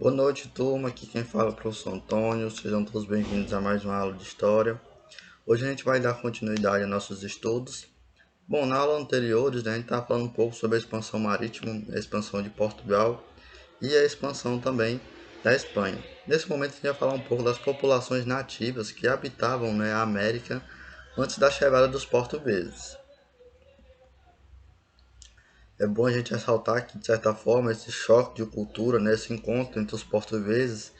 Boa noite, turma. Aqui quem fala é o professor Antônio. Sejam todos bem-vindos a mais uma aula de História. Hoje a gente vai dar continuidade a nossos estudos. Bom, na aula anterior, a gente estava falando um pouco sobre a expansão marítima, a expansão de Portugal e a expansão também da Espanha. Nesse momento, a gente vai falar um pouco das populações nativas que habitavam, a América antes da chegada dos portugueses. É bom a gente ressaltar que, de certa forma, esse choque de cultura, esse encontro entre os portugueses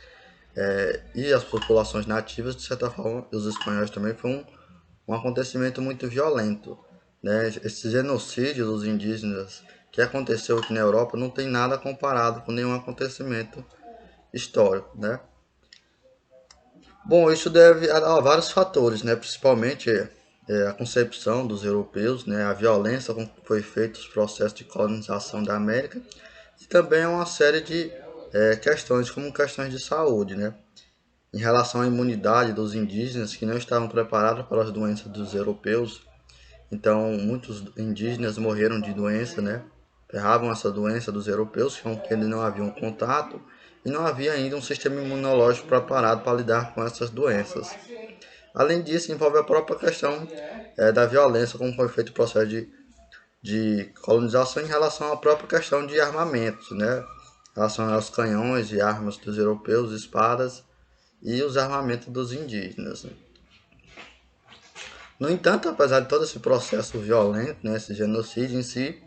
e as populações nativas, de certa forma, e os espanhóis também, foi um acontecimento muito violento. Esse genocídio dos indígenas que aconteceu aqui na Europa não tem nada comparado com nenhum acontecimento histórico. Bom, isso deve a vários fatores, principalmente a concepção dos europeus, a violência com que foi feito os processos de colonização da América e também uma série de questões, como questões de saúde, em relação à imunidade dos indígenas que não estavam preparados para as doenças dos europeus. Então, muitos indígenas morreram de doença, Pegavam essa doença dos europeus, com que eles não haviam contato, e não havia ainda um sistema imunológico preparado para lidar com essas doenças. Além disso, envolve a própria questão da violência, como foi feito o processo de colonização em relação à própria questão de armamentos, em relação aos canhões e armas dos europeus, espadas, e os armamentos dos indígenas. No entanto, apesar de todo esse processo violento, esse genocídio em si,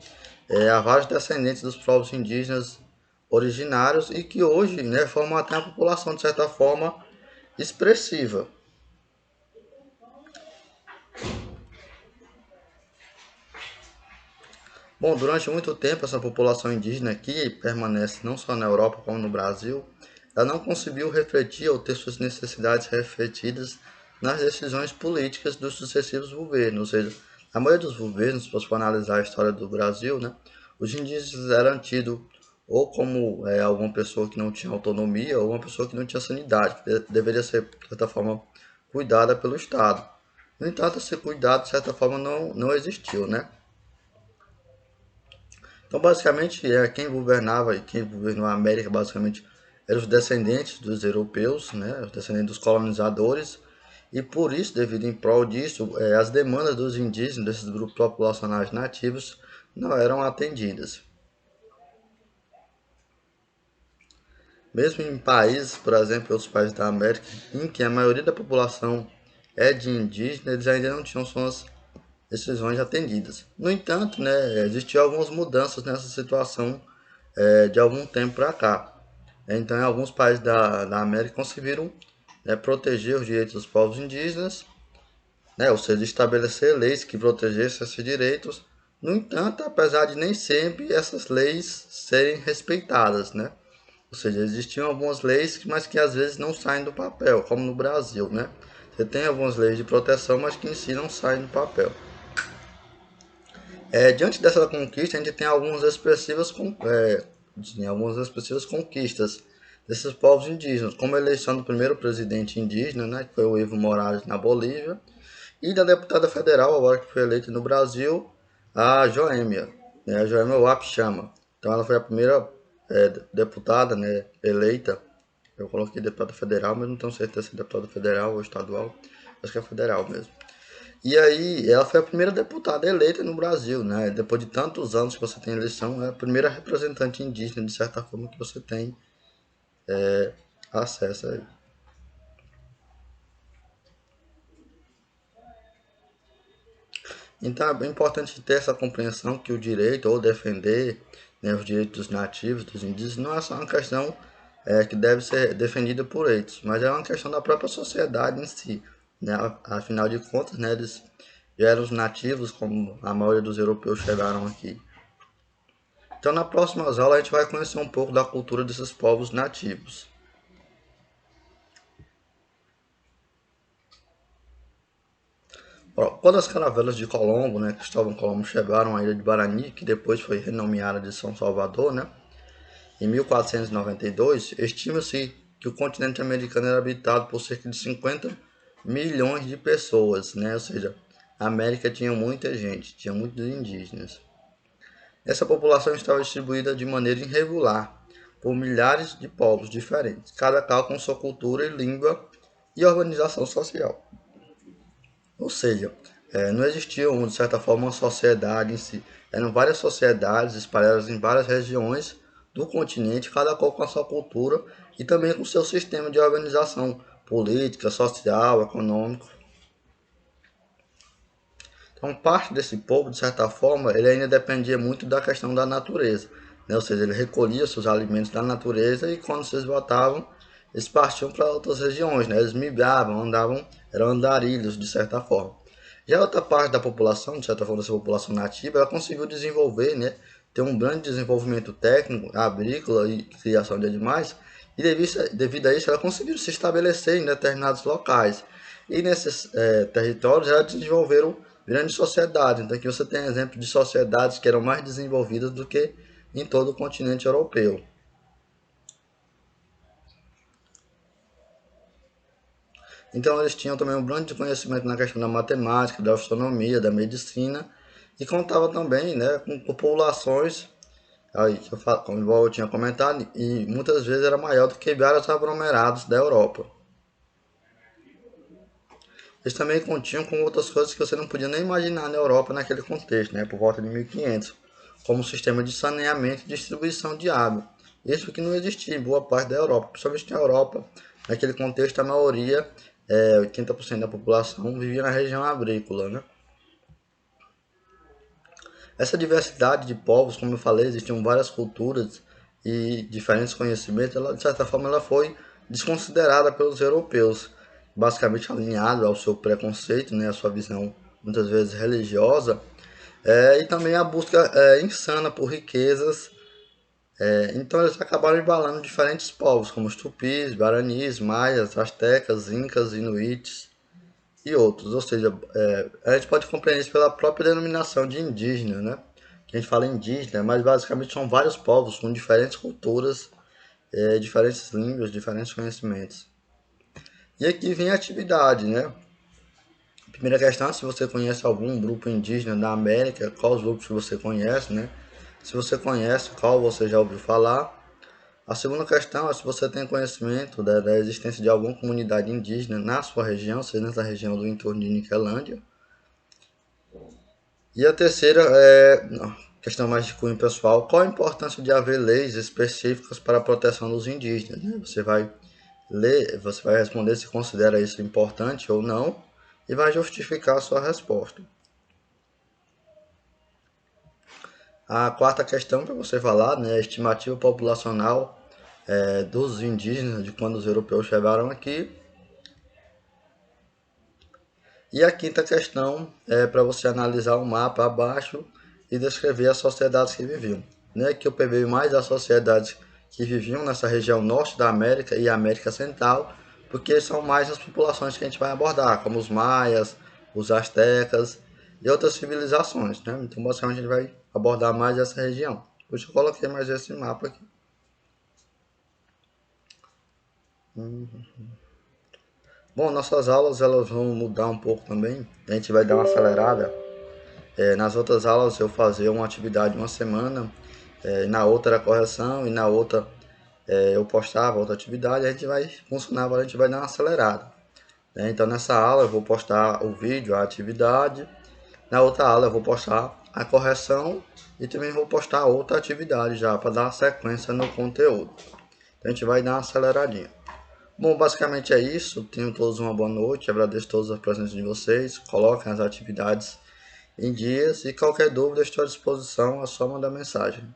há vários descendentes dos povos indígenas originários e que hoje formam até uma população, de certa forma, expressiva. Bom, durante muito tempo, essa população indígena que permanece não só na Europa como no Brasil, ela não conseguiu refletir ou ter suas necessidades refletidas nas decisões políticas dos sucessivos governos. Ou seja, a maioria dos governos, se você for analisar a história do Brasil, os indígenas eram tidos ou como alguma pessoa que não tinha autonomia ou uma pessoa que não tinha sanidade, que deveria ser, de certa forma, cuidada pelo Estado. No entanto, esse cuidado, de certa forma, não existiu, Então, basicamente, quem governava e quem governou a América, basicamente, eram os descendentes dos europeus, os descendentes dos colonizadores, e por isso, devido em prol disso, as demandas dos indígenas, desses grupos populacionais nativos, não eram atendidas. Mesmo em países, por exemplo, os países da América, em que a maioria da população é de indígena, eles ainda não tinham suas decisões atendidas. No entanto, existiam algumas mudanças nessa situação de algum tempo para cá. Então, em alguns países da América conseguiram proteger os direitos dos povos indígenas, ou seja, estabelecer leis que protegessem esses direitos. No entanto, apesar de nem sempre essas leis serem respeitadas, Ou seja, existiam algumas leis, mas que às vezes não saem do papel, como no Brasil, Você tem algumas leis de proteção, mas que em si não saem do papel. Diante dessa conquista, a gente tem algumas expressivas conquistas desses povos indígenas, como a eleição do primeiro presidente indígena, que foi o Evo Morales na Bolívia, e da deputada federal, agora que foi eleita no Brasil, a Joêmia, a Joêmia Wapchama. Então ela foi a primeira deputada eleita. Eu coloquei deputada federal, mas não tenho certeza se é deputada federal ou estadual. Acho que é federal mesmo. E aí, ela foi a primeira deputada eleita no Brasil, Depois de tantos anos que você tem eleição, é a primeira representante indígena, de certa forma, que você tem acesso aí. Então, é bem importante ter essa compreensão que o direito, ou defender os direitos dos nativos, dos indígenas, não é só uma questão que deve ser defendida por eles, mas é uma questão da própria sociedade em si. Afinal de contas, eles já eram os nativos, como a maioria dos europeus chegaram aqui. Então, na próxima aula, a gente vai conhecer um pouco da cultura desses povos nativos. Quando as caravelas de Colombo, Cristóvão Colombo, chegaram à ilha de Barani, que depois foi renomeada de São Salvador, em 1492, estima-se que o continente americano era habitado por cerca de 50 milhões de pessoas, Ou seja, a América tinha muita gente, tinha muitos indígenas. Essa população estava distribuída de maneira irregular, por milhares de povos diferentes, cada qual com sua cultura e língua e organização social. Ou seja, não existia, de certa forma, uma sociedade em si. Eram várias sociedades espalhadas em várias regiões do continente, cada qual com a sua cultura e também com seu sistema de organização política, social, econômico. Então, parte desse povo, de certa forma, ele ainda dependia muito da questão da natureza, né? Ou seja, ele recolhia seus alimentos da natureza e quando se esgotavam, eles partiam para outras regiões, né? Eles migravam, andavam, eram andarilhos, de certa forma. Já outra parte da população, de certa forma, dessa população nativa, ela conseguiu desenvolver, né? Ter um grande desenvolvimento técnico, agrícola e criação de animais, e devido a isso, ela conseguiu se estabelecer em determinados locais. E nesses territórios, ela desenvolveram grandes sociedades. Então aqui você tem exemplos de sociedades que eram mais desenvolvidas do que em todo o continente europeu. Então eles tinham também um grande conhecimento na questão da matemática, da astronomia, da medicina e contava também, né, com populações, aí, como eu tinha comentado, e muitas vezes era maior do que vários aglomerados da Europa. Eles também continham com outras coisas que você não podia nem imaginar na Europa naquele contexto, né, por volta de 1500, como o sistema de saneamento e distribuição de água. Isso que não existia em boa parte da Europa, principalmente na Europa. Naquele contexto, a maioria, 80% da população, vivia na região agrícola, né? Essa diversidade de povos, como eu falei, existiam várias culturas e diferentes conhecimentos, ela, de certa forma ela foi desconsiderada pelos europeus, basicamente alinhado ao seu preconceito, né, à sua visão muitas vezes religiosa, e também a busca insana por riquezas. Então eles acabaram embalando diferentes povos, como os tupis, guaranis, maias, astecas, incas, inuites e outros. Ou seja, a gente pode compreender isso pela própria denominação de indígena, né? Que a gente fala indígena, mas basicamente são vários povos com diferentes culturas, diferentes línguas, diferentes conhecimentos. E aqui vem a atividade, né? Primeira questão, se você conhece algum grupo indígena da América, quais grupos que você conhece, né? Se você conhece, qual você já ouviu falar. A segunda questão é se você tem conhecimento da existência de alguma comunidade indígena na sua região, seja nessa região do entorno de Niquelândia. E a terceira questão mais de cunho pessoal, qual a importância de haver leis específicas para a proteção dos indígenas, né? Você vai ler, você vai responder se considera isso importante ou não e vai justificar a sua resposta. A quarta questão para você falar, né, é a estimativa populacional dos indígenas de quando os europeus chegaram aqui. E a quinta questão é para você analisar o mapa abaixo e descrever as sociedades que viviam. Né, que eu peguei mais as sociedades que viviam nessa região norte da América e América Central, porque são mais as populações que a gente vai abordar, como os maias, os astecas e outras civilizações. Né? Então, basicamente, a gente vai abordar mais essa região. Por isso eu coloquei mais esse mapa aqui. Bom, nossas aulas elas vão mudar um pouco também. A gente vai dar uma acelerada. Nas outras aulas eu fazia uma atividade uma semana, na outra era correção e na outra eu postava outra atividade. A gente vai funcionar, a gente vai dar uma acelerada. Né? Então nessa aula eu vou postar o vídeo, a atividade. Na outra aula eu vou postar a correção e também vou postar outra atividade já para dar sequência no conteúdo. Então a gente vai dar uma aceleradinha. Bom, basicamente é isso. Tenham todos uma boa noite. Agradeço todas as presenças de vocês. Coloquem as atividades em dias e qualquer dúvida estou à disposição. É só mandar mensagem.